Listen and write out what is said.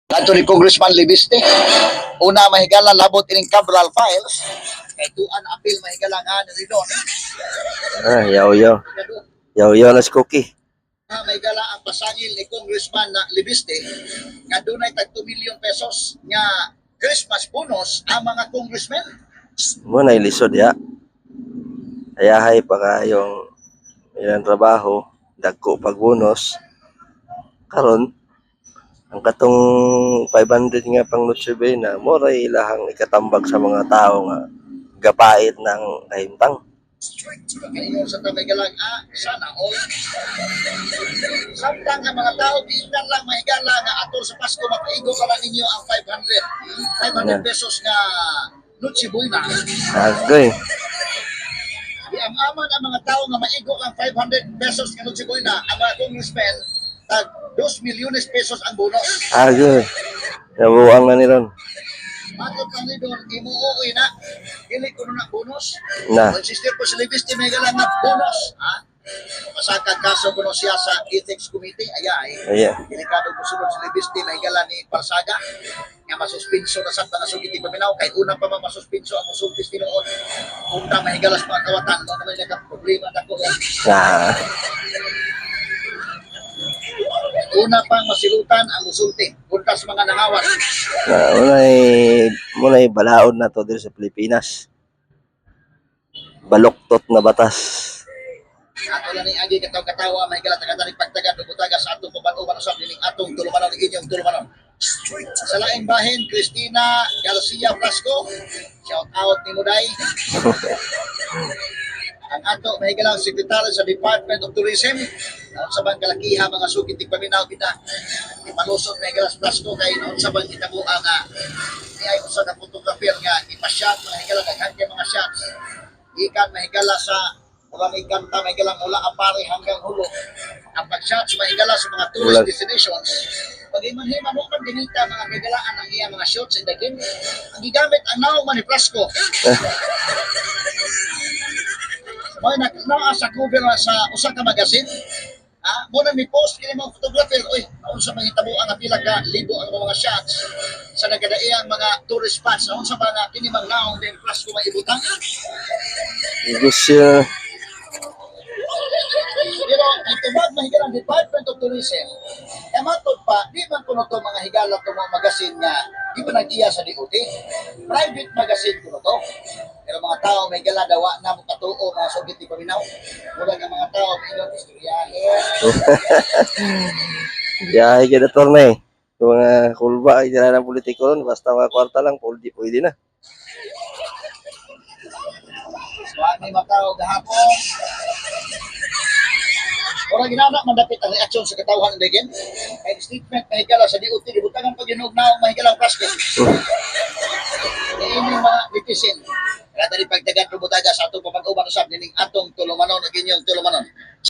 Kanto ni Congressman Libiste, una mahigala labot ining Cabral files, kay tuan apil mahigala nga ni Ridon. Yaw-yaw. Yaw-yaw na si Cookie. Mahigala ang pasangil ni Congressman na Libiste nga dunay tag 2 million pesos nga Christmas bonus ang mga congressmen. Muna ilisod ya. Ayahay pa kayong ilang trabaho, dagko pag bonus. Karon ang katong 500 nga pang Noche Buena, mura ilahang ikatambag sa mga tao nga gapait ng kahimtang. Kaingon sa tamigalang, sana all. Samtang ang mga tao, biitan lang mahigala nga atol sa Pasko, mapaigo ka lang ninyo ang 500 pesos nga Noche Buena. Agoy. Ang aman ang mga tao nga maigo ang 500 pesos nga Noche Buena, ang mga congressmen, tag 2 milyones pesos ang bonus. Agoy. Nabuang na ni Ron. Matod pang lidon, imuuwi na. Dili ko na bonus. Na. Sister ko si Libiste, may galang na bonus. Masakag kaso ko siya sa Ethics Committee. Aya. Delikado ko sunod si Libiste, may galang ni Parsaga. Nga masuspinso na sa mga sugiti paminaw. Kay una pa masuspinso ang musultis tinuon. Punta mahigalas mga kawatan. Ano naman yung problema na ko. Una pang masilutan ang musulti. Punta sa mga nangawan. Muna'y balaod na to dito sa Pilipinas. Baluktot na batas. Ato lang ni agi katawa may galat katarik pagtaga dugutaga sa atong pabatuban sa dining atong tulumanon inyong tulumanon. Sa laing bahin Cristina Garcia Blasco. Shout out ni Muday. Ang ato may galang sekretary sa Department of Tourism sa bang kalakiha mga sugitig paminaw kita ipalusot may galas Blasco kay noon sa bang kitabo ang ay usa ka photographer nga ipa-shot mahigala daghang mga shots ikan mahigala sa maraming kanta mahigala mula Apare hanggang Hulo ang pag-shots mahigala sa mga tourist destinations pag-imanhima mo man dinita mga kagalaan ang iya mga shots and again ang gigamit ang naong man ni Blasco. May nakita sa cover sa usa ka magazine. Muna mi post kini mga photographer, oy, unsa man hitabo ang pila ka libo ang mga shots sa nagadaiyang mga tourist spots. Unsa ba nga kini mang naong din plus ko maibutang? Negosyo. Pero itubag mahigala ang Department of Tourism. Matod pa, di man kuno to mga higala to mga magazine nga di ba nag-iya sa DOT. Private magazine kuno to. Pero mga tao may gala dawa na mo katuo mga sugit di paminaw. Mula nga mga tao may ilang istoryahe. Yahay ka na torna eh. Yung mga kulba ay dala ng politiko ron, basta mga kwarta lang, pwede na. So, may mga tao gahapon. Orang ginana mandapit ang reaksyon sa katawhan ng Degen. Kay statement mahigala sa DOT, dibutangan pag ginugnaw mahigala ang plastic. Ini mga netizen. Kaya dali pagdagan rubutaga sa atong papag-uban usap nining atong tulumanon, inyong tulumanon.